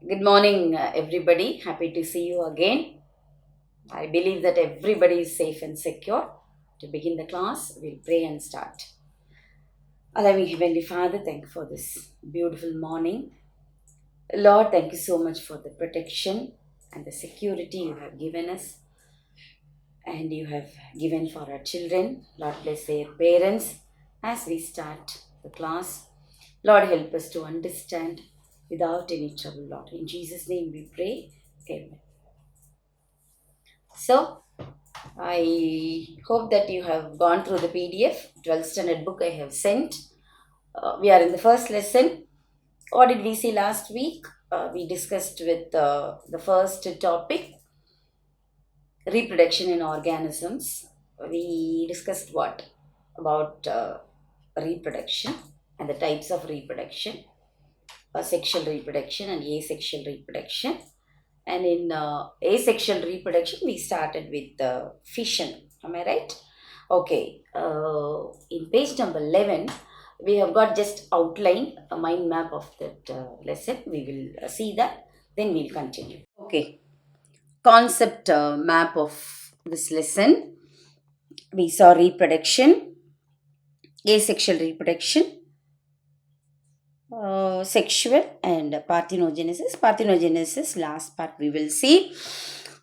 Good morning, everybody. Happy to see you again. I believe that everybody is safe and secure. To begin the class, we'll pray and start. Loving Heavenly Father, thank you for this beautiful morning. Lord, thank you so much for the protection and the security you have given us and you have given for our children. Lord, bless their parents as we start the class. Lord, help us to understand without any trouble, Lord. In Jesus' name we pray. Amen. So, I hope that you have gone through the PDF, 12th standard book I have sent. We are in the first lesson. What did we see last week? We discussed with the first topic, reproduction in organisms. We discussed what? About reproduction and the types of reproduction, sexual reproduction and asexual reproduction. And in asexual reproduction, we started with fission. Am I right? Okay. In page number 11, we have got just outline, a mind map of that lesson. We will see that. Then we'll continue. Okay. Concept map of this lesson. We saw reproduction, asexual reproduction, sexual and parthenogenesis. Parthenogenesis, last part we will see.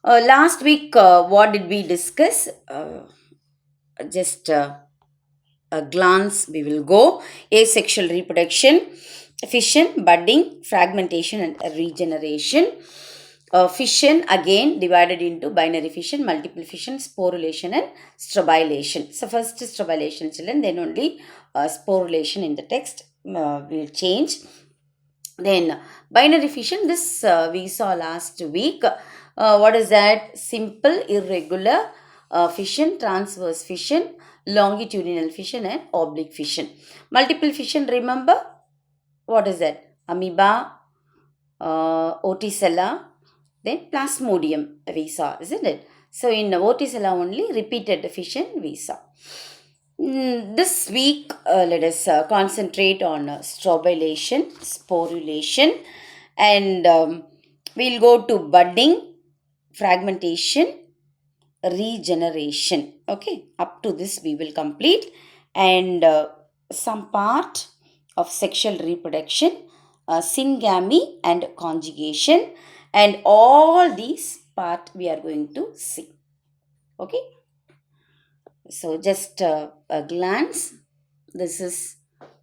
Last week, what did we discuss? Just a glance, we will go. Asexual reproduction, fission, budding, fragmentation, and regeneration. Fission again divided into binary fission, multiple fission, sporulation, and strobilation. So, first strobilation, children, then only sporulation in the text will change. Then binary fission, this we saw last week. What is that? Simple, irregular fission, transverse fission, longitudinal fission, and oblique fission. Multiple fission, remember? What is that? Amoeba, Oticella, then Plasmodium we saw, isn't it? So in Oticella only repeated fission we saw. This week, let us concentrate on strobilation, sporulation, and we'll go to budding, fragmentation, regeneration. Okay, up to this we will complete, and some part of sexual reproduction, syngamy and conjugation, and all these part we are going to see. Okay. So just a glance, this is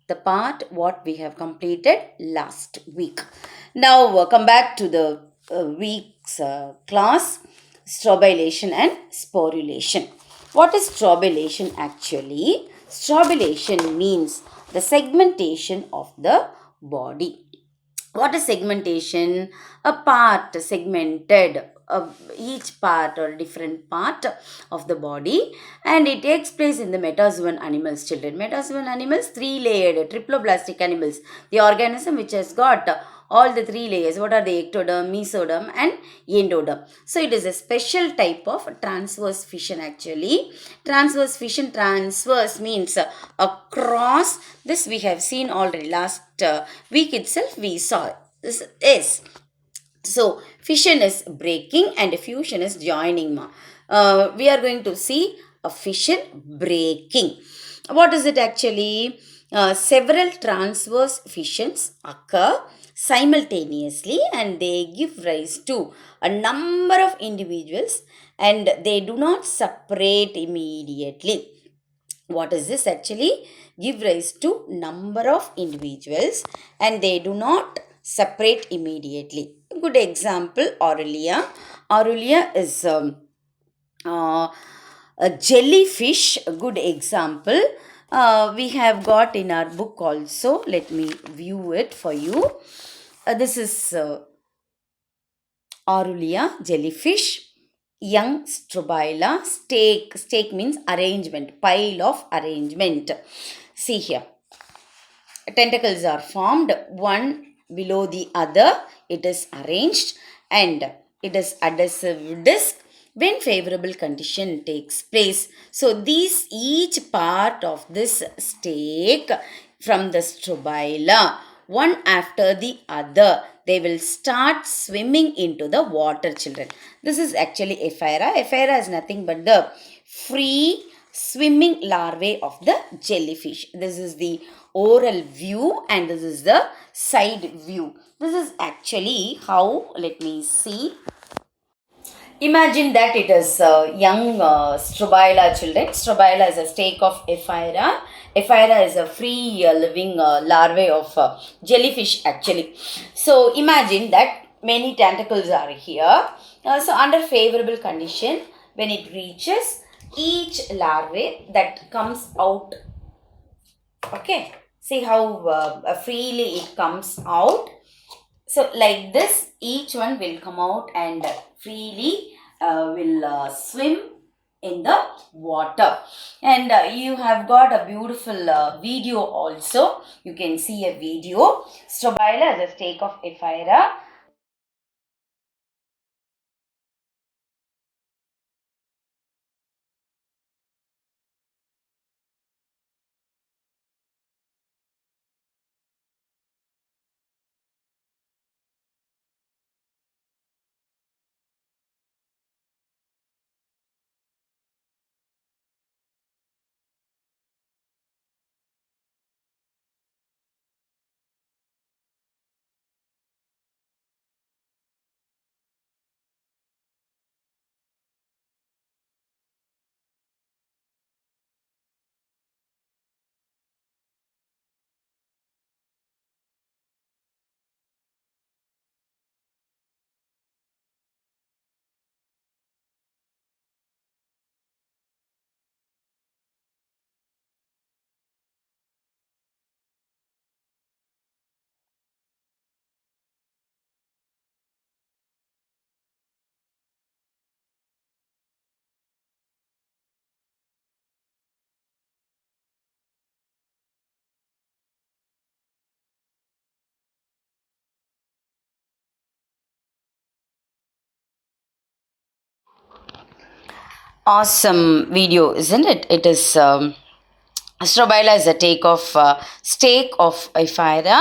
the part what we have completed last week. Now come back to the week's class, strobilation and sporulation. What is strobilation actually? Strobilation means the segmentation of the body. What is segmentation? A part segmented, each part or different part of the body, and it takes place in the metazoan animals, children. Metazoan animals, three-layered triploblastic animals, the organism which has got all the three layers. What are the? Ectoderm, mesoderm, and endoderm. So it is a special type of transverse fission actually. Transverse fission, transverse means across. This we have seen already last week itself we saw. This is. So fission is breaking and fusion is joining. We are going to see a fission breaking. What is it actually? Several transverse fissions occur simultaneously and they give rise to a number of individuals and they do not separate immediately. What is this actually? Give rise to number of individuals and they do not separate immediately. Good example, Aurelia. Aurelia is a jellyfish. A good example. We have got in our book also. Let me view it for you. This is Aurelia, jellyfish. Young strobila. Stake means arrangement, pile of arrangement. See here. Tentacles are formed one below the other. It is arranged and it is adhesive disc when favorable condition takes place. So each part of this stake from the strobila, one after the other, they will start swimming into the water, children. This is actually Ephyra. Ephyra is nothing but the free swimming larvae of the jellyfish. This is the oral view and this is the side view. This is actually how, let me see. Imagine that it is young Strobila children. Strobila is a stake of Ephyra. Ephyra is a free living larvae of jellyfish actually. So imagine that many tentacles are here. So under favorable condition, when it reaches each larvae that comes out, okay, see how freely it comes out. So like this, each one will come out and freely will swim in the water. And you have got a beautiful video also. You can see a video. Strobila is a stake of Ephyra. Awesome video, isn't it? It is Strobila is a stake of Ephyra,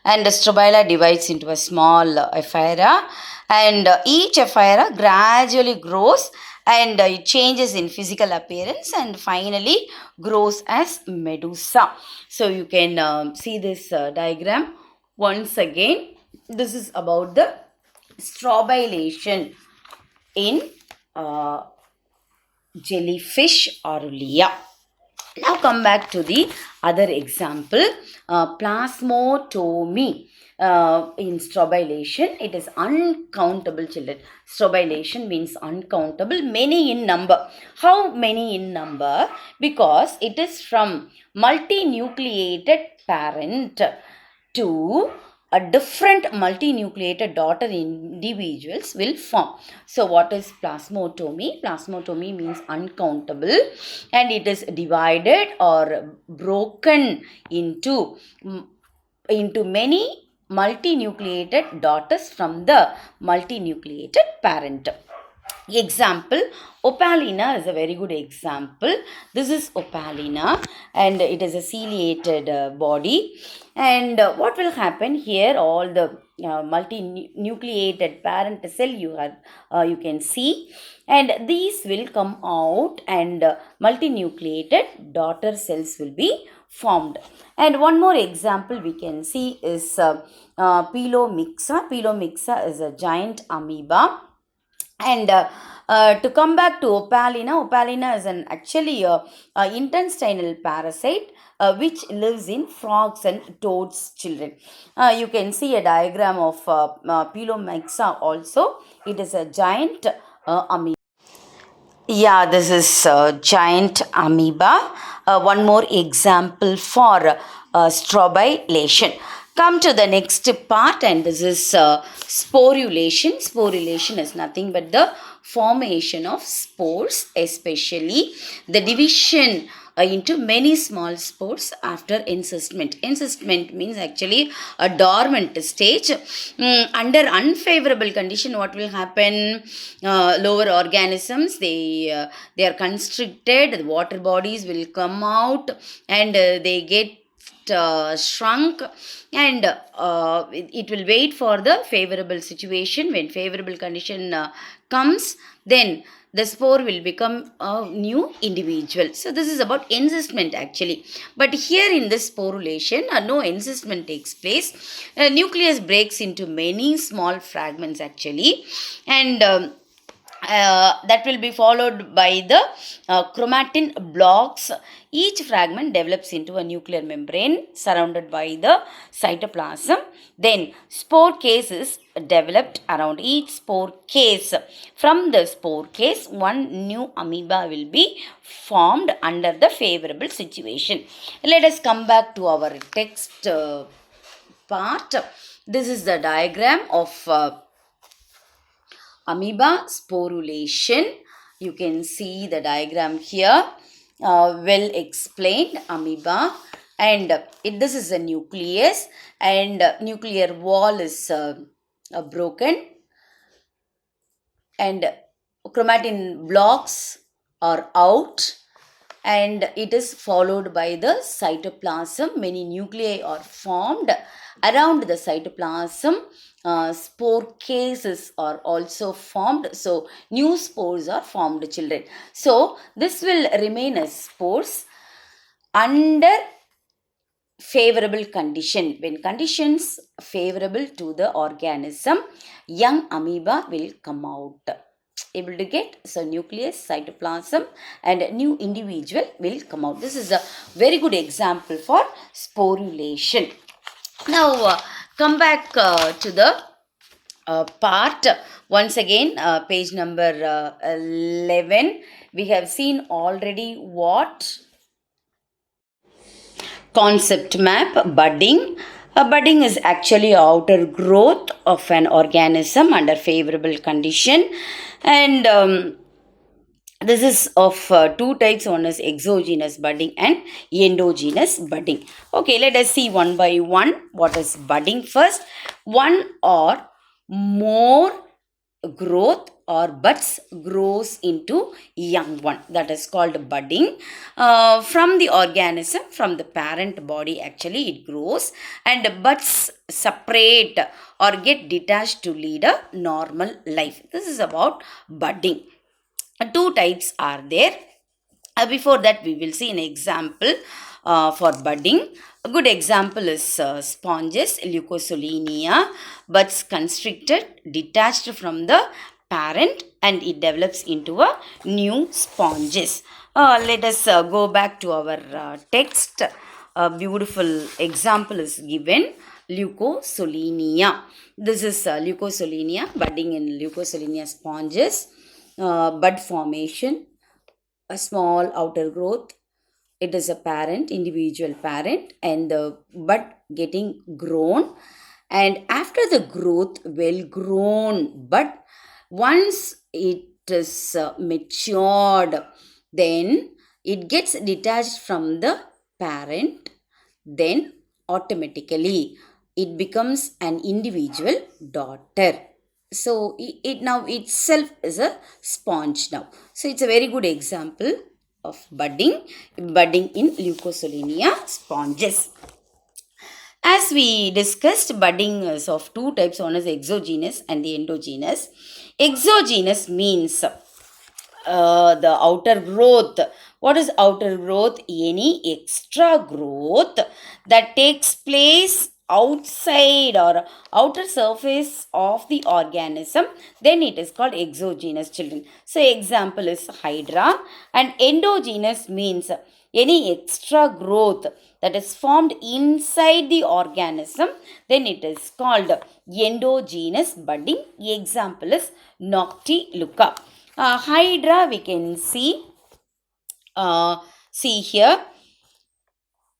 and Strobila divides into a small Ephyra, and each Ephyra gradually grows and it changes in physical appearance and finally grows as Medusa. So you can see this diagram once again. This is about the strobilation in uh, jellyfish Aurelia. Now come back to the other example, plasmotomy. In strobilation, it is uncountable, children. Strobilation means uncountable, many in number. How many in number? Because it is from multinucleated parent to a different multinucleated daughter individuals will form. So what is plasmotomy? Plasmotomy means uncountable and it is divided or broken into many multinucleated daughters from the multinucleated parent. Example, Opalina is a very good example. This is Opalina and it is a ciliated body. And what will happen here, all the multinucleated parent cell you can see, and these will come out and multinucleated daughter cells will be formed. And one more example we can see is Pilomixa. Pilomixa is a giant amoeba. And to come back to Opalina is an actually intestinal parasite which lives in frogs and toads, children. You can see a diagram of Pilomixa also. It is a giant amoeba. Yeah, this is giant amoeba. One more example for strobilation. Come to the next part, and this is sporulation. Sporulation is nothing but the formation of spores, especially the division into many small spores after encystment. Encystment means actually a dormant stage. Under unfavorable condition, what will happen? Lower organisms, they are constricted. The water bodies will come out, and they get shrunk, and it will wait for the favorable situation. When favorable condition comes, then the spore will become a new individual. So this is about encystment actually. But here in this sporulation, no encystment takes place. Nucleus breaks into many small fragments actually, and that will be followed by the chromatin blocks. Each fragment develops into a nuclear membrane surrounded by the cytoplasm. Then, spore case is developed around each spore case. From the spore case, one new amoeba will be formed under the favorable situation. Let us come back to our text part. This is the diagram of amoeba sporulation. You can see the diagram here. Well explained amoeba, and this is the nucleus, and nuclear wall is broken, and chromatin blocks are out, and it is followed by the cytoplasm. Many nuclei are formed around the cytoplasm. Spore cases are also formed, so new spores are formed, children. So this will remain as spores under favorable condition. When conditions favorable to the organism, young amoeba will come out. Able to get, so nucleus, cytoplasm, and a new individual will come out. This is a very good example for sporulation. Now come back to the part once again, page number 11. We have seen already what concept map. Budding. Budding is actually outer growth of an organism under favorable condition, and this is of two types. One is exogenous budding and endogenous budding. Okay, let us see one by one what is budding first. One or more growth or buds grows into young one, that is called budding. From the organism, from the parent body actually it grows, and buds separate or get detached to lead a normal life. This is about budding. Two types are there. Before that, we will see an example for budding. A good example is sponges, Leucosolenia, buds constricted, detached from the parent, and it develops into a new sponges. Let us go back to our text. A beautiful example is given, Leucosolenia. This is Leucosolenia, budding in Leucosolenia sponges. Bud formation, a small outer growth. It is a parent, individual parent, and the bud getting grown. And after the growth, well grown bud, once it is matured, then it gets detached from the parent, then automatically it becomes an individual daughter. So it now itself is a sponge now. So it's a very good example of budding in Leucosolenia sponges. As we discussed, budding is of two types, one is exogenous and the endogenous. Exogenous means the outer growth. What is outer growth? Any extra growth that takes place outside or outer surface of the organism, then it is called exogenous, children. So example is hydra. And endogenous means any extra growth that is formed inside the organism, then it is called endogenous budding. Example is Noctiluca. Hydra we can see here,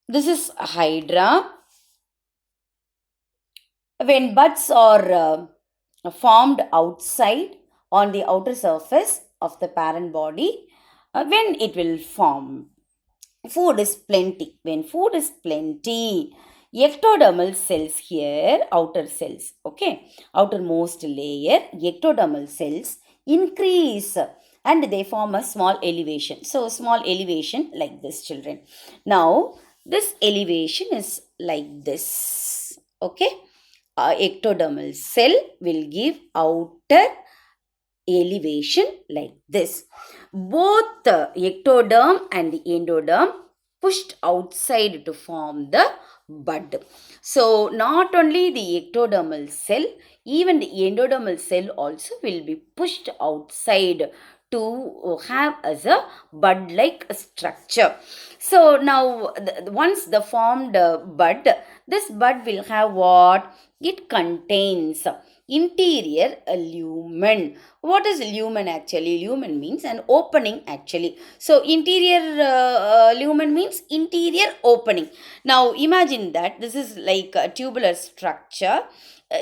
this is hydra. When buds are formed outside on the outer surface of the parent body, when it will form, food is plenty. When food is plenty, ectodermal cells here, outer cells, okay, outermost layer, ectodermal cells increase and they form a small elevation. So small elevation like this, children. Now This elevation is like this. Okay, ectodermal cell will give outer elevation like this. Both the ectoderm and the endoderm pushed outside to form the bud. So not only the ectodermal cell, even the endodermal cell also will be pushed outside to have as a bud like structure. So now once the formed bud, this bud will have what? It contains interior lumen. What is lumen actually? Lumen means an opening actually. So interior lumen means interior opening. Now imagine that this is like a tubular structure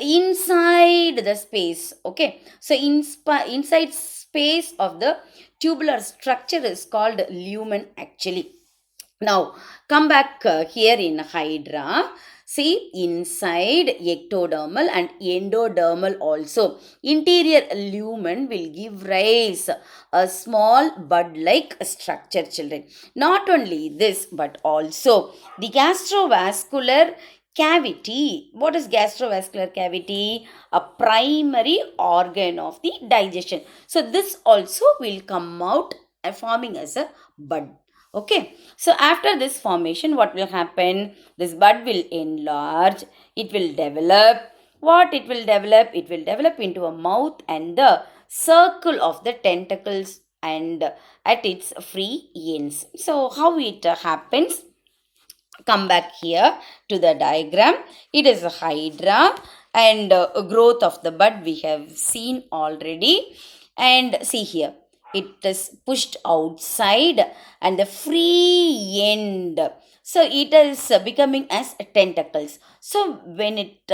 inside the space. Okay, so inside space of the tubular structure is called lumen actually. Now come back here in hydra. See, inside ectodermal and endodermal also, interior lumen will give rise a small bud like structure, children. Not only this, but also the gastrovascular cavity. What is gastrovascular cavity? A primary organ of the digestion. So this also will come out forming as a bud. Okay, so after this formation, what will happen? This bud will enlarge, it will develop. What it will develop? It will develop into a mouth and the circle of the tentacles and at its free ends. So how it happens? Come back here to the diagram. It is a hydra, and growth of the bud we have seen already. And see here, it is pushed outside and the free end, so it is becoming as tentacles. So when it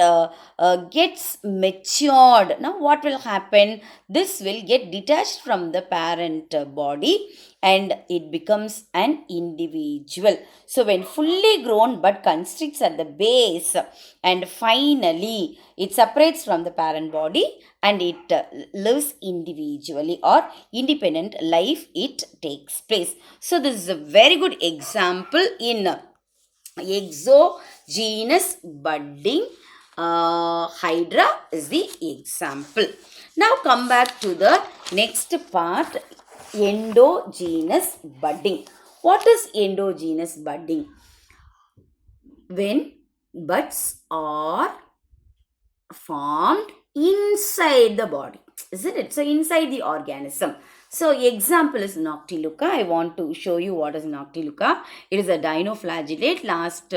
gets matured, now what will happen? This will get detached from the parent body and it becomes an individual. So when fully grown bud constricts at the base and finally it separates from the parent body and it lives individually or independent life, it takes place. So this is a very good example in exogenous budding. Hydra is the example. Now come back to the next part, endogenous budding. What is endogenous budding? When buds are formed inside the body, isn't it? So inside the organism. So example is Noctiluca. I want to show you what is Noctiluca. It is a dinoflagellate. Last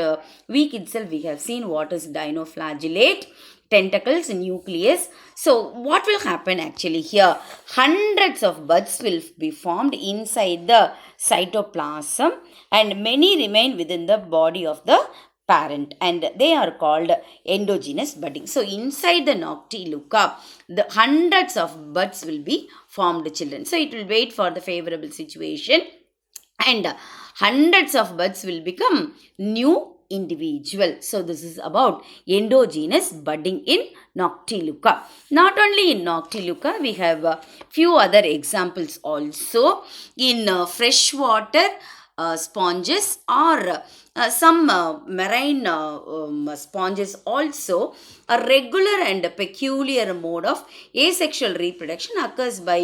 week itself we have seen what is dinoflagellate. Tentacles, nucleus. So what will happen actually here? Hundreds of buds will be formed inside the cytoplasm and many remain within the body of the parent and they are called endogenous budding. So inside the Noctiluca, the hundreds of buds will be formed, children. So it will wait for the favorable situation and hundreds of buds will become new individual. So this is about endogenous budding in Noctiluca. Not only in Noctiluca, we have a few other examples also in freshwater sponges or some marine sponges also. A regular and peculiar mode of asexual reproduction occurs by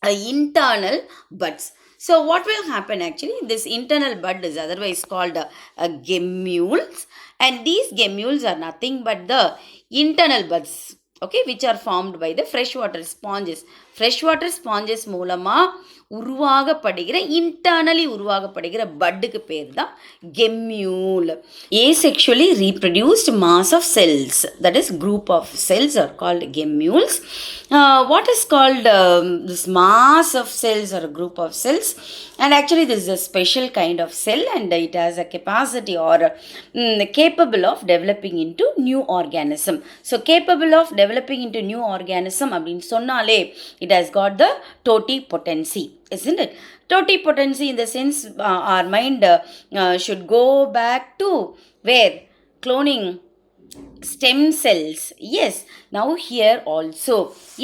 internal buds. So what will happen actually? This internal bud is otherwise called gemmules, and these gemmules are nothing but the internal buds, okay, which are formed by the freshwater sponges. Freshwater sponges மூலமா உருவாகப்படுகிற internally உருவாகப்படுகிற பட்டுக்கு பேர் தான் gemule. Asexually reproduced mass of cells, that is group of cells are called gemmules. What is called this mass of cells or a group of cells? And actually this is a special kind of cell and it has a capacity or capable of developing into new organism. So capable of developing into new organism அப்படின்னு சொன்னாலே it has got the totipotency, isn't it? Totipotency in the sense our mind should go back to where? Cloning stem cells. Yes, now here also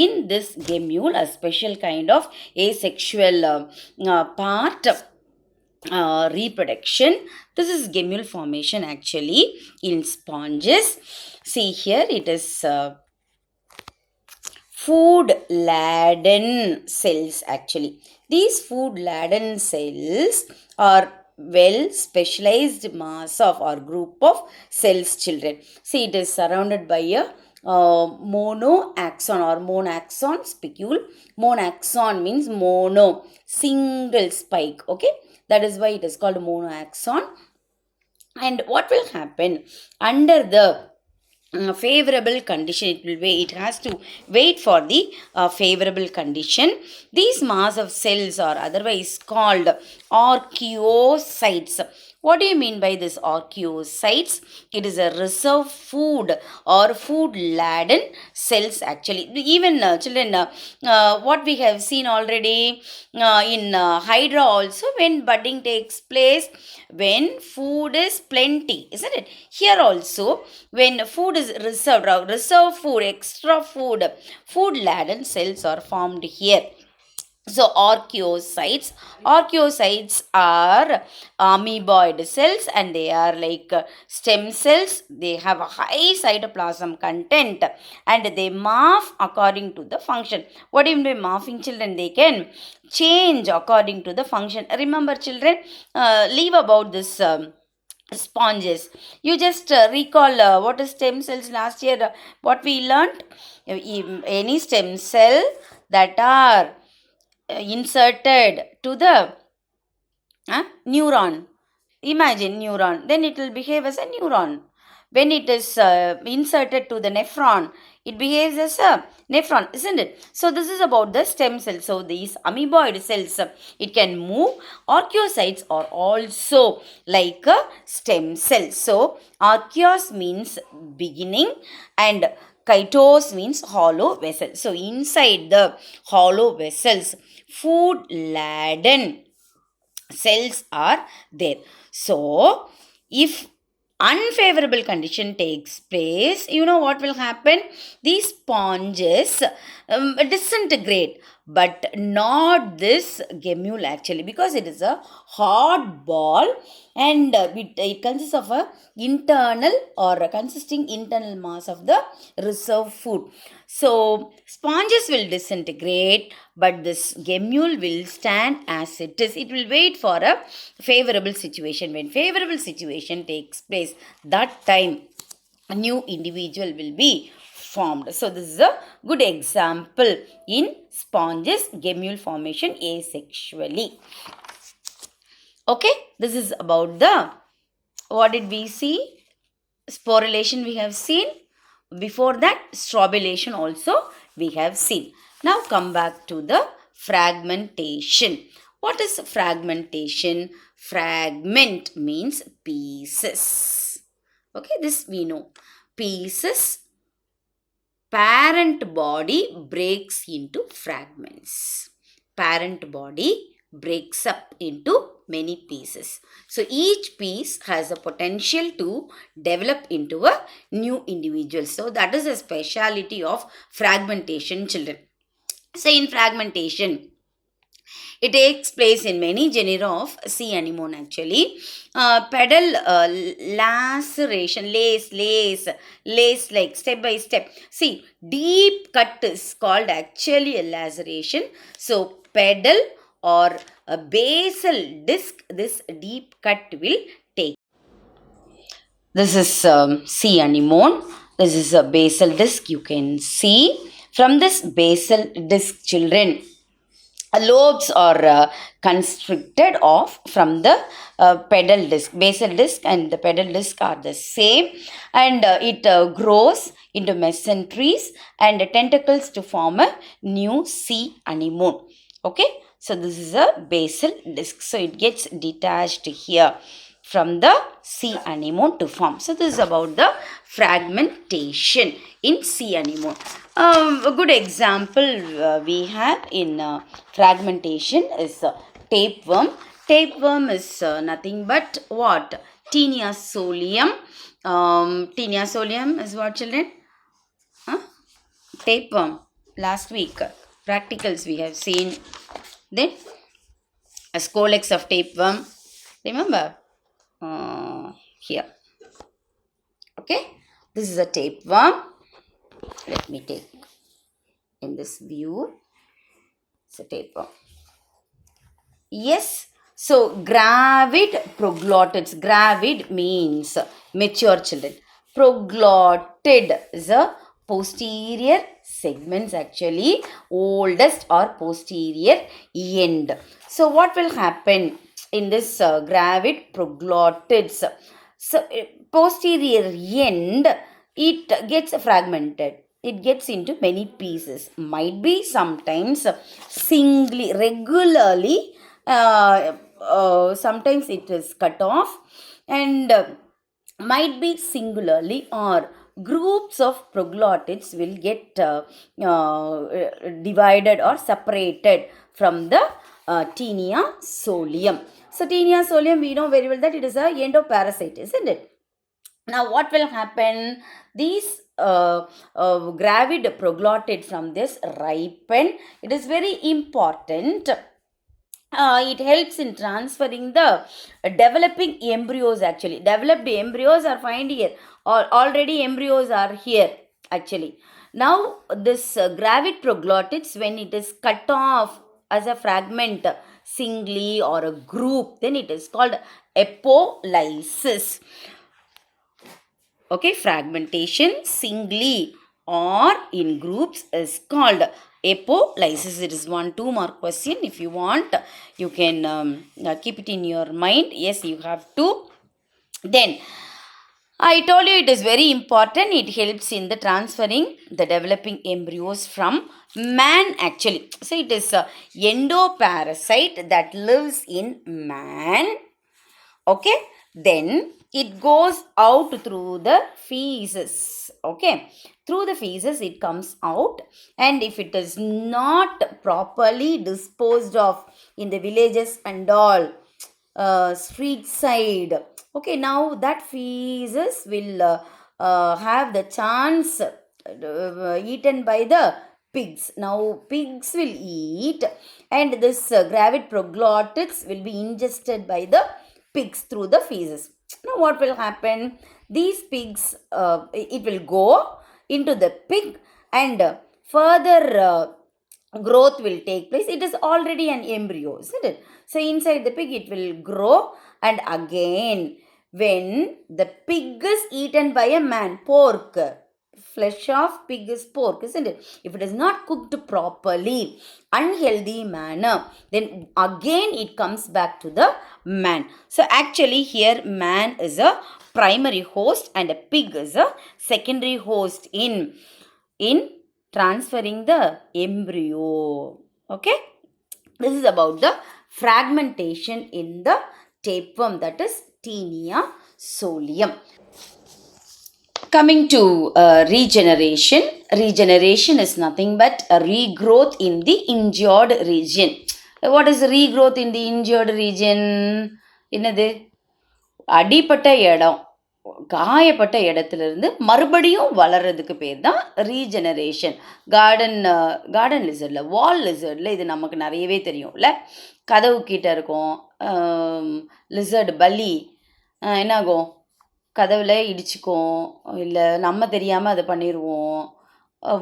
in this gemule a special kind of asexual part reproduction. This is gemule formation actually in sponges. See here, it is food laden cells actually. These food laden cells are well specialized mass of or group of cells, children. See, it is surrounded by a monoaxon or monaxon spicule. Monaxon means mono, single spike. Okay, that is why it is called monoaxon. And what will happen under the favorable condition? It has to wait for the favorable condition. These mass of cells are otherwise called archaeocytes. What do you mean by this archaeocytes? It is a reserve food or food laden cells actually. Even children, what we have seen already in hydra also, when budding takes place, when food is plenty, isn't it? Here also, when food is reserved, reserve food, extra food, food laden cells are formed here. So archaeocytes are amoeboid cells, and they are like stem cells. They have a high cytoplasm content, and they morph according to the function. What do you mean by morphing, children? They can change according to the function. Remember, children, leave about this sponges. You just recall what is stem cells last year, what we learnt. Any stem cell that are inserted to the neuron. Imagine neuron, then it will behave as a neuron. When it is inserted to the nephron, it behaves as a nephron, isn't it? So this is about the stem cell. So these amoeboid cells, it can move. Archaeocytes are also like a stem cell. So archaeos means beginning, and chitos means hollow vessel. So inside the hollow vessels, food laden cells are there. So if unfavorable condition takes place, you know what will happen? These sponges disintegrate, but not this gemule actually, because it is a hard ball, and it consists of a internal or a consisting internal mass of the reserve food. So sponges will disintegrate, but this gemule will stand as it is. It will wait for a favorable situation. When favorable situation takes place, that time a new individual will be formed. So this is a good example in sponges gemule formation asexually. Okay, this is about the, what did we see? Sporulation we have seen. Before that, strobulation also we have seen. Now come back to the fragmentation. What is fragmentation? Fragment means pieces. Okay, this we know. Pieces. Parent body breaks into fragments. Parent body breaks up into many pieces. So each piece has a potential to develop into a new individual. So that is a speciality of fragmentation, children. So in fragmentation, it takes place in many genera of sea anemone actually. Pedal laceration, lace like step by step. See, deep cut is called actually a laceration. So pedal or a basal disc, this deep cut will take. This is sea anemone. This is a basal disc, you can see. From this basal disc, children, lobes are constricted off from the pedal disc. Basal disc and the pedal disc are the same, and it grows into mesenteries and tentacles to form a new sea anemone. Okay, so this is a basal disc. So it gets detached here from the sea anemone to form. So this is about the fragmentation in sea anemone. A good example we have in fragmentation is tapeworm. Tapeworm is nothing but what? Taenia solium. Taenia solium is what, children? Huh? Tapeworm. Last week, practicals we have seen. Then a scolex of tapeworm. Remember? Here. Okay. This is a tapeworm. Let me take in this view. It's a tapeworm. Yes. So, gravid proglottids. Gravid means mature children. Proglottid is a posterior segments, actually oldest or posterior end. So, what will happen in this gravid proglottids? So, posterior end, it gets fragmented. It gets into many pieces. Might be sometimes singly, regularly, sometimes it is cut off, and might be singularly, or groups of proglottids will get divided or separated from the Taenia solium. So Taenia solium, we know very well that it is a endoparasite, isn't it? Now what will happen? These gravid proglottid from this ripen. It is very important. It helps in transferring the developing embryos. Actually, developed embryos are found here, or already embryos are here actually. Now this gravid proglottids, when it is cut off as a fragment, singly or a group, then it is called apolysis. Okay, fragmentation singly or in groups is called apolysis. It is 1 2 mark question. If you want, you can keep it in your mind. Yes, you have to. Then I told you it is very important. It helps in the transferring the developing embryos from man actually. So it is a endoparasite that lives in man. Okay, then it goes out through the feces. Okay, through the feces it comes out, and if it is not properly disposed of in the villages and all, street side, okay, now that feces will have the chance eaten by the pigs. Now pigs will eat, and this gravid proglottids will be ingested by the pigs through the feces. Now what will happen? These pigs, it will go into the pig, and further growth will take place. It is already an embryo, isn't it? So inside the pig it will grow, and again when the pig is eaten by a man, pork, flesh of pig is pork, isn't it? If it is not cooked properly, unhealthy manner, then again it comes back to the man. So actually here man is a primary host and a pig is a secondary host in transferring the embryo. Okay, this is about the fragmentation in the tapeworm, that is Taenia solium. Coming to regeneration. Regeneration is nothing but a regrowth in the injured region. What is regrowth in the injured region? என்னது? அடிப்பட்ட இடம், காயப்பட்ட இடத்துலேருந்து மறுபடியும் வளர்கிறதுக்கு பேர் தான் regeneration. Garden லிசர்டில், வால் லிசர்டில் இது நமக்கு நிறையவே தெரியும்ல. கதவு கிட்ட இருக்கும் லிசர்டு, பல்லி என்னாகும், கதவில் இடிச்சுக்கும், இல்லை நம்ம தெரியாமல் அதை பண்ணிடுவோம்.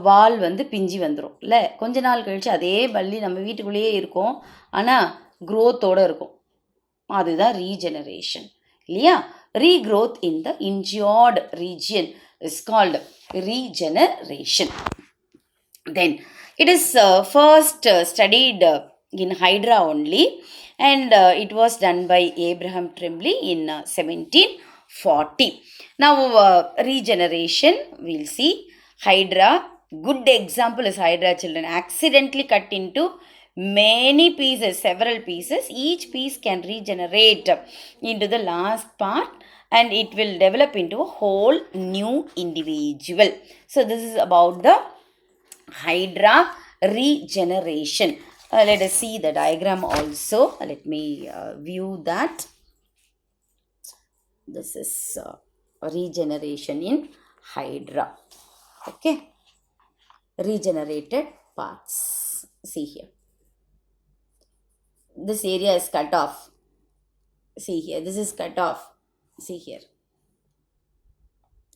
வால் பிஞ்சு வந்துடும் இல்லை. கொஞ்ச நாள் கழித்து அதே பல்லி நம்ம வீட்டுக்குள்ளேயே இருக்கும், ஆனால் க்ரோத்தோடு இருக்கும். அதுதான் ரீஜெனரேஷன் இல்லையா? Regrowth in the injured region is called regeneration. Then it is first studied in Hydra only, and it was done by Abraham Tremblay in 1740. Now regeneration, we'll see. Hydra, good example is Hydra, children. Accidentally cut into many pieces, several pieces. Each piece can regenerate into the last part, and it will develop into a whole new individual. So this is about the Hydra regeneration. Let us see the diagram also. Let me view that. This is regeneration in Hydra. Okay, regenerated parts. See here, this area is cut off. See here, this is cut off. See here.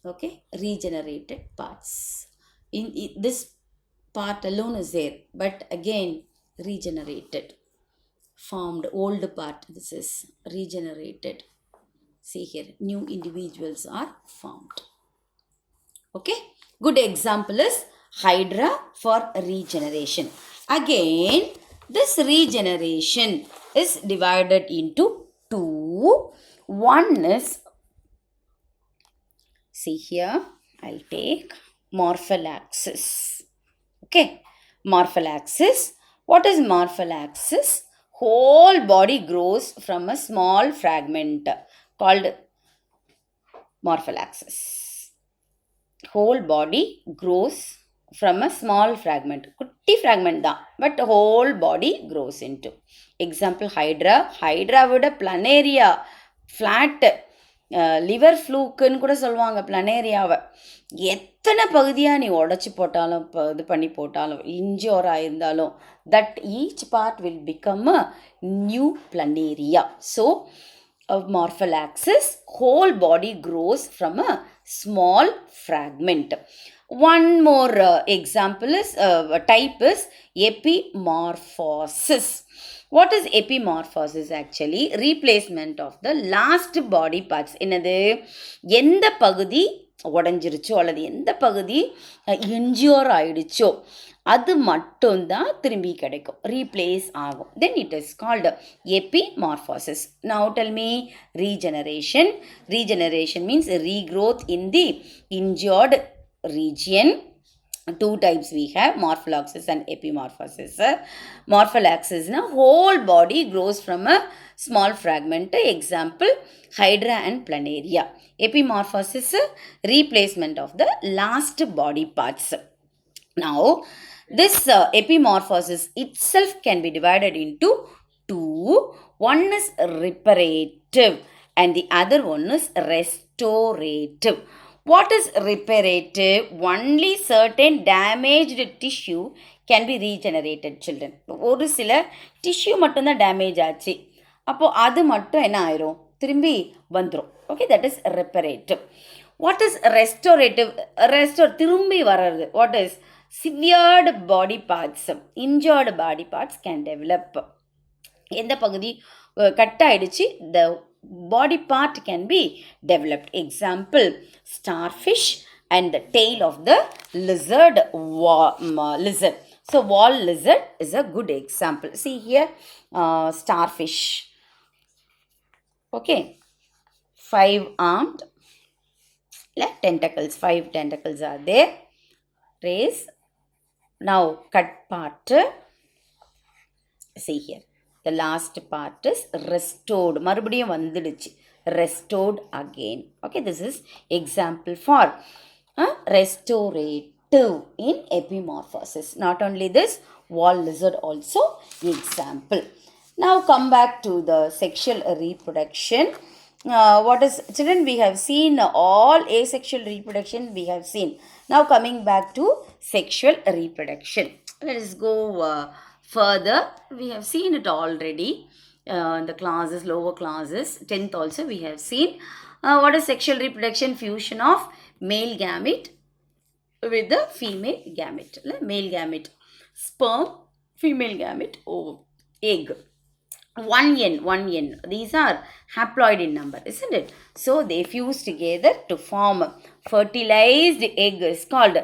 Okay, regenerated parts. In this part alone is there, but again regenerated, formed old part. This is regenerated. See here, new individuals are formed. Okay, good example is Hydra for regeneration. Again, this regeneration is divided into two. One is, see here, I'll take morphallaxis. Okay, morphallaxis. What is morphallaxis? Whole body grows from a small fragment called morphallaxis. Whole body grows from a small fragment. Kutti fragment da, but whole body grows into. Example, Hydra. Hydra விட planaria, flat, liver flukeன்னு கூட சொல்லுவாங்க பிளனேரியாவை. எத்தனை பகுதியாக நீ உடச்சி போட்டாலும் இது பண்ணி போட்டாலும் இன்ஜோர் ஆயிருந்தாலும் that each part will become a new planaria. So morphallaxis, whole body grows from a small fragment. One more example is type is epimorphosis. What is epimorphosis? Actually replacement of the last body parts. என்னது, எந்த பகுதி உடஞ்சிருச்சோ அல்லது எந்த பகுதி இன்ஜியோர் ஆயிடுச்சோ அது மட்டும்தான் திரும்பி கிடைக்கும், ரீப்ளேஸ் ஆகும். Then it is called epimorphosis. Now tell me regeneration. Regeneration means regrowth in the injured region. Two types we have, morphallaxis and epimorphosis. Morphallaxis na whole body grows from a small fragment. Example, Hydra and planaria. Epimorphosis, replacement of the last body parts. Now this epimorphosis itself can be divided into two. One is reparative and the other one is restorative. What is reparative? Only certain damaged tissue can be regenerated, children. ஒரு சில tissue மட்டும்தான் damage ஆச்சு, அப்போது அது மட்டும் என்ன ஆயிரும், திரும்பி வந்துடும். Okay, that is reparative. What is restorative? திரும்பி வர்றது. What is severed body parts, injured body parts can develop. எந்த பகுதி கட் ஆயிடுச்சு, the body part can be developed. Example, starfish and the tail of the lizard. So wall lizard is a good example. See here, starfish. Okay, 5 armed tentacles, 5 tentacles are there. Raise. Now cut part. See here, the last part is restored. மறுபடியும் வந்துடுச்சு, restored again. Okay, this is example for restorative in epimorphosis. Not only this, wall lizard also example. Now come back to the sexual reproduction. What is, children, we have seen all asexual reproduction we have seen. Now coming back to sexual reproduction, let us go further. We have seen it already in the classes, lower classes, 10th also we have seen. What is sexual reproduction? Fusion of male gamete with the female gamete. Male gamete, sperm, female gamete, egg. One N. These are haploid in number, isn't it? So they fuse together to form fertilized egg is called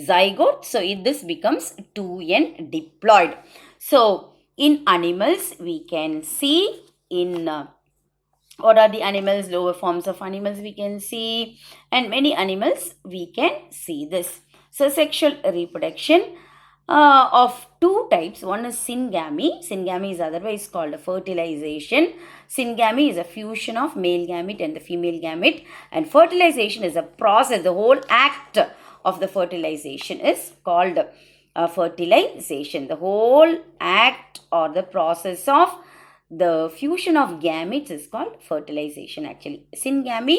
zygote. So this becomes 2N diploid. So in animals we can see in what are the animals, lower forms of animals we can see, and many animals we can see this. So sexual reproduction of two types. One is syngamy. Syngamy is otherwise called fertilization. Syngamy is a fusion of male gamete and the female gamete, and fertilization is a process. The whole act of the fertilization is called fertilization. The whole act or the process of the fusion of gametes is called fertilization. Actually, syngamy,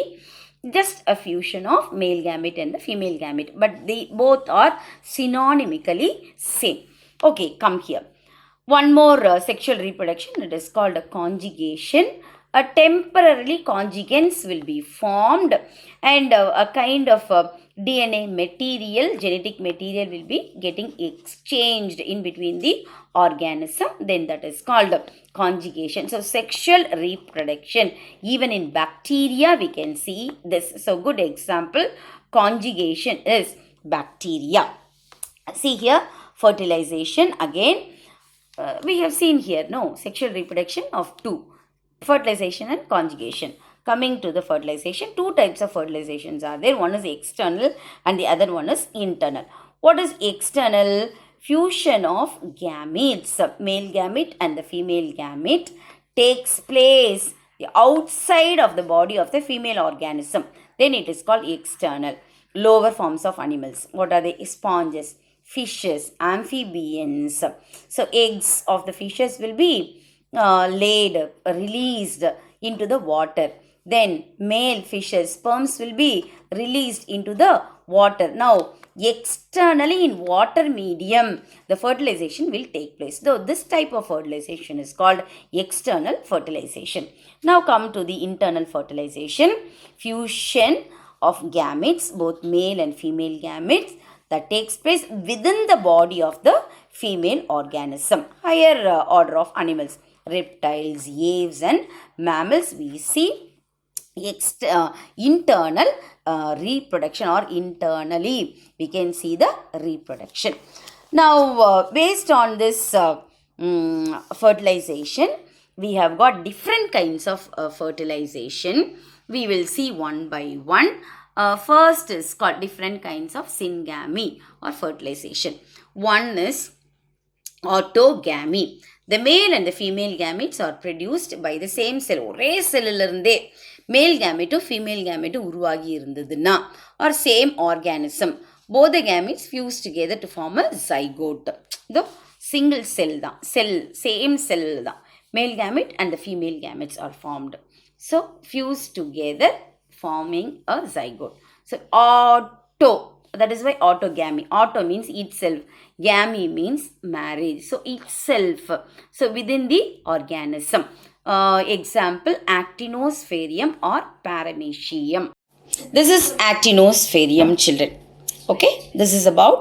just a fusion of male gamete and the female gamete, but they both are synonymically same. Okay, come here. One more sexual reproduction, it is called a conjugation. temporarily conjugates will be formed, and a kind of DNA material, genetic material will be getting exchanged in between the organism. Then that is called conjugation. So sexual reproduction, even in bacteria we can see this. So good example, conjugation is bacteria. See here, fertilization again. We have seen here, no, sexual reproduction of two, fertilization and conjugation. Coming to the fertilization, two types of fertilizations are there. One is external and the other one is internal. What is external? Fusion of gametes, male gamete and the female gamete, takes place outside of the body of the female organism. Then it is called external. Lower forms of animals. What are they? Sponges, fishes, amphibians. So eggs of the fishes will be laid, released into the water. Then male fishes, sperms will be released into the water. Now externally in water medium, the fertilization will take place. So this type of fertilization is called external fertilization. Now come to the internal fertilization. Fusion of gametes, both male and female gametes, that takes place within the body of the female organism. Higher order of animals, reptiles, aves and mammals, we see internal reproduction, or internally we can see the reproduction. Now based on this fertilization, we have got different kinds of fertilization. We will see one by one. First is called different kinds of syngamy or fertilization. One is autogamy. The male and the female gametes are produced by the same cell. ஒரே செல்லில் இருந்தே மேல் கேமெட்டும் female கேமெட்டும் உருவாகி இருந்ததுன்னா, or same organism, both the gametes fuse together to form a zygote. The single cell தான், same cell தான், male gamete and the female gametes are formed. So fuse together forming a zygote. So auto, that is why autogamy. Auto means itself, gamy means marriage. So itself, so within the organism. Example, actinospherium or paramecium. This is actinospherium, children. Okay, this is about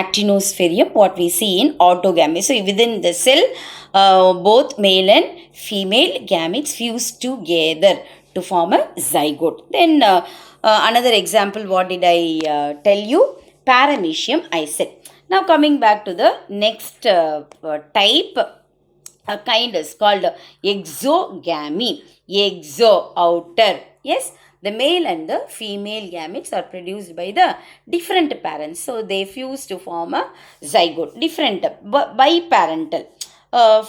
actinospherium, what we see in autogamy. So within the cell, both male and female gametes fuse together to form a zygote. Then another example, what did I tell you? Paramecium, I said. Now coming back to the next type, a kind is called exogamy. Exo, outer. Yes, the male and the female gametes are produced by the different parents. So they fuse to form a zygote. Different, biparental.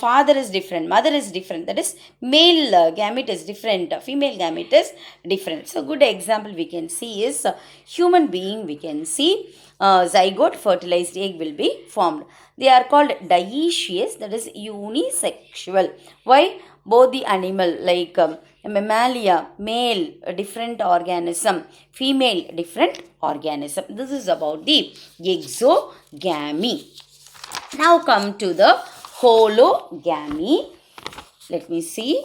Father is different, mother is different. That is, male gamete is different, female gamete is different. So good example we can see is human being. We can see zygote, fertilized egg will be formed. They are called dioecious, that is unisexual. Why? Both the animal, like mammalia, male different organism, female different organism. This is about the exogamy. Now come to the hologamy. Let me see.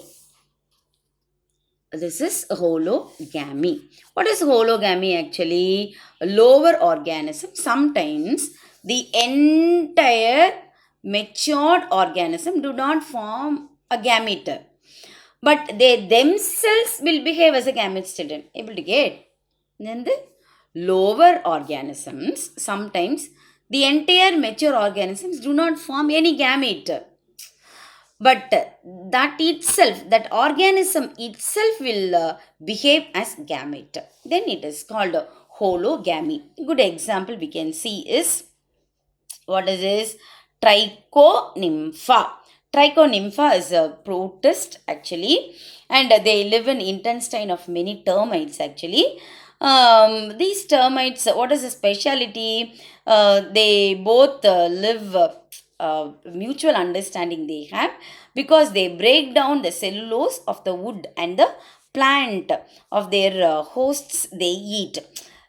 This is hologamy. What is hologamy actually? Lower organism. Sometimes the entire matured organism do not form a gamete, but they themselves will behave as a gamete, children. Able to get? Then the lower organisms, sometimes the entire mature organisms do not form any gamete, but that itself, that organism itself will behave as gamete. Then it is called hologamy. Good example we can see is, what is this? Trichonympha. Trichonympha is a protist actually, and they live in intestine of many termites actually. These termites, what is the speciality? They both live, mutual understanding they have, because they break down the cellulose of the wood and the plant of their hosts they eat.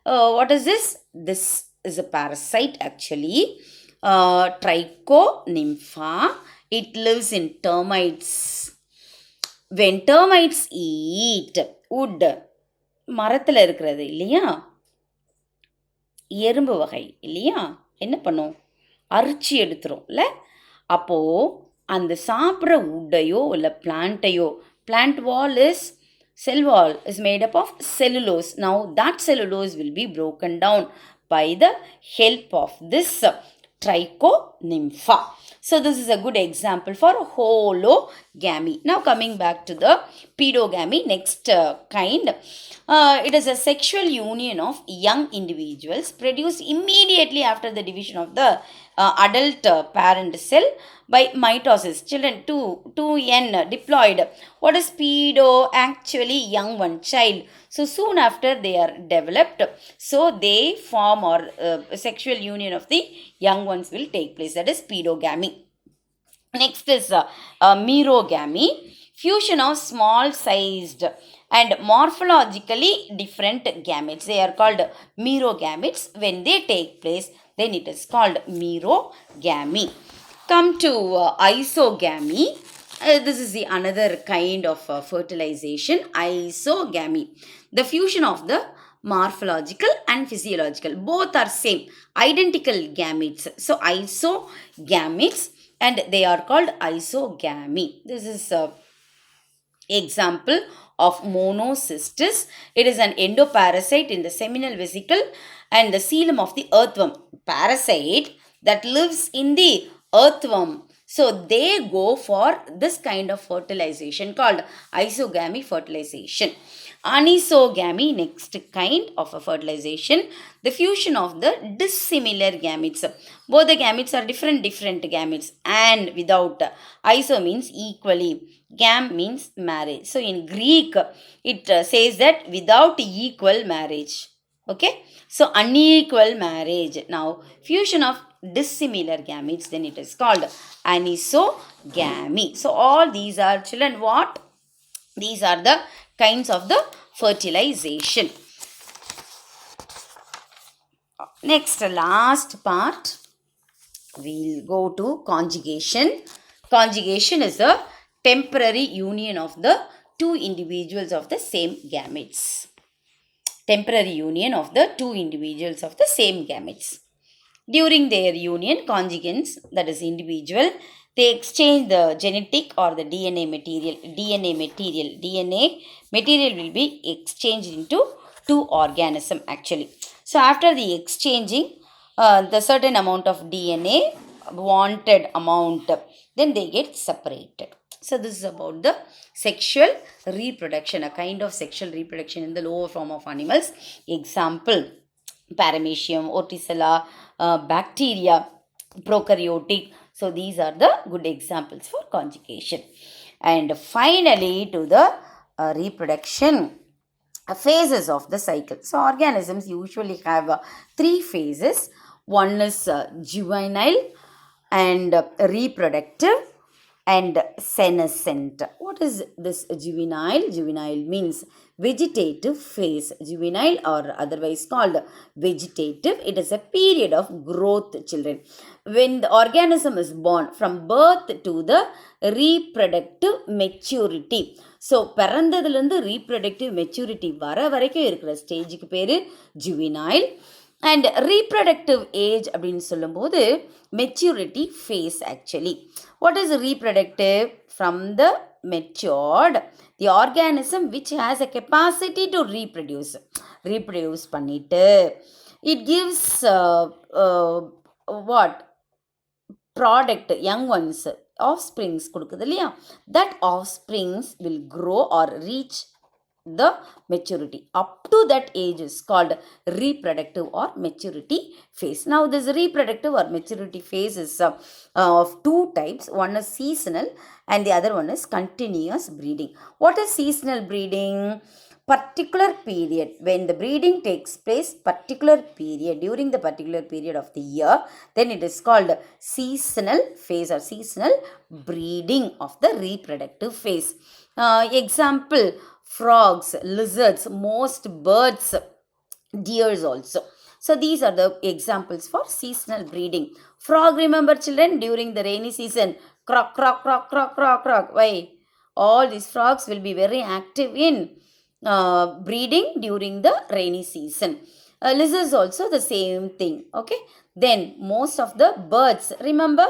What is this? This is a parasite actually. Trichonympha, it lives in termites. when termites eat wood, மரத்தில் இருக்கிறது இல்லையா, எறும்பு வகை இல்லையா, என்ன பண்ணும், அரிச்சு எடுத்துரும்ல. அப்போது அந்த சாப்பிட்ற உட்டையோ இல்லை பிளான்ட்டையோ, plant wall is, cell wall is made up of cellulose. Now that cellulose will be broken down by the help of this trichonympha. So this is a good example for hologamy. Now coming back to the pedogamy, next kind. It is a sexual union of young individuals produced immediately after the division of the adult parent cell by mitosis. Children, 2n diploid. What is pedo? Actually young one, child. So soon after they are developed, so they form, or sexual union of the young ones will take place. That is pedogamy. Next is merogamy, fusion of small sized and morphologically different gametes. They are called merogametes. When they take place, then it is called merogamy. Come to isogamy. This is the another kind of fertilization, isogamy. The fusion of the morphological and physiological, both are same, identical gametes. So isogametes, and they are called isogamy. This is example of monocystis. It is an endoparasite in the seminal vesicle and the coelom of the earthworm. Parasite that lives in the earthworm. So they go for this kind of fertilization called isogamy fertilization. Anisogamy, next kind of a fertilization, the fusion of the dissimilar gametes. Both the gametes are different gametes, and without. Iso means equally, gam means marriage. So in Greek it says that without equal marriage. Okay, so unequal marriage. Now fusion of dissimilar gametes, then it is called anisogamy. So all these are, children, what? These are the kinds of the fertilization. Next, last part, we'll go to conjugation. Conjugation is a temporary union of the two individuals of the same gametes. Temporary union of the two individuals of the same gametes. During their union, conjugants, that is individual, they exchange the genetic or the DNA material. DNA material will be exchanged into two organisms actually. So after the exchanging, the certain amount of DNA, wanted amount, then they get separated. So this is about the sexual reproduction, a kind of sexual reproduction in the lower form of animals. Example, Paramecium, Orticella, bacteria, prokaryotic. So these are the good examples for conjugation. And finally, to the reproduction phases of the cycle. So organisms usually have three phases. One is juvenile and reproductive and senescent. What is this juvenile? Juvenile means vegetative phase. Juvenile, or otherwise called vegetative, it is a period of growth, children, when the organism is born, from birth to the reproductive maturity. So பிறந்ததுலேருந்து reproductive maturity வர வரைக்கும் இருக்கிற ஸ்டேஜுக்கு பேர் juvenile. And reproductive age அப்படின்னு சொல்லும்போது maturity phase actually. What is reproductive? From the matured, the organism which has a capacity to reproduce பண்ணிட்டு it gives what product, young ones, offsprings கொடுக்குது இல்லையா, that offsprings will grow or reach the maturity. Up to that age is called reproductive or maturity phase. Now this reproductive or maturity phase is of two types. One is seasonal and the other one is continuous breeding. What is seasonal breeding? Particular period, when the breeding takes place, particular period, during the particular period of the year, then it is called seasonal phase or seasonal breeding of the reproductive phase. Example, frogs, lizards, most birds, deers also. So these are the examples for seasonal breeding. Frog, remember children, during the rainy season, croak, croak, croak, croak, croak, croak. Why? all these frogs will be very active in breeding during the rainy season. Lizards also the same thing. Okay. Then most of the birds, remember,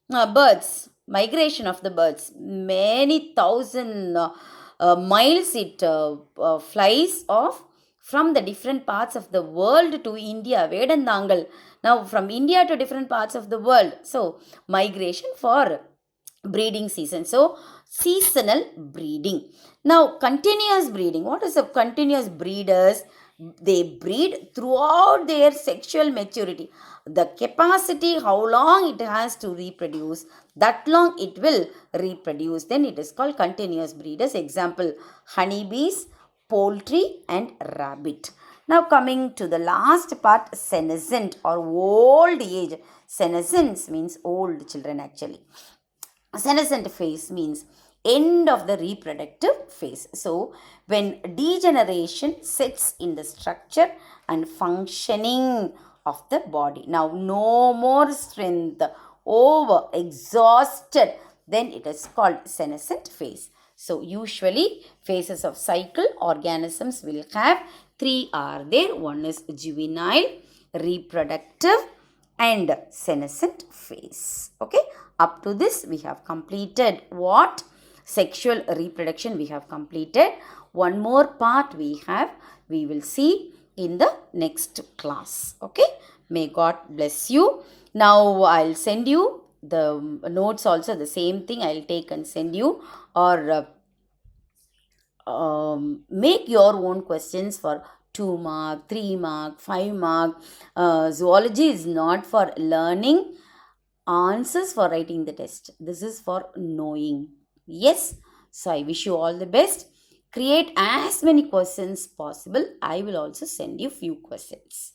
birds, migration of the birds, many thousand miles it flies off from the different parts of the world to India. Vedandangal. Now from India to different parts of the world. So migration for breeding season. So seasonal breeding. Now continuous breeding. What is a continuous breeders? They breed throughout their sexual maturity. The capacity, how long it has to reproduce, that long it will reproduce. Then it is called continuous breeders. Example, honeybees, poultry and rabbit. Now coming to the last part, senescent or old age. Senescence means old children actually. Senescent phase means end of the reproductive phase. So when degeneration sets in the structure and functioning of the body. Now no more strength, over, exhausted, then it is called senescent phase. So usually phases of cycle organisms will have three are there. One is juvenile, reproductive and senescent phase. Okay, up to this we have completed what? Sexual reproduction we have completed. One more part we have, we will see in the next class. Okay, may God bless you. Now I'll send you the notes also, the same thing I'll take and send you, or make your own questions for 2 mark, 3 mark, 5 mark. Zoology is not for learning answers for writing the test. This is for knowing. Yes. So I wish you all the best. Create as many questions possible. I will also send you few questions.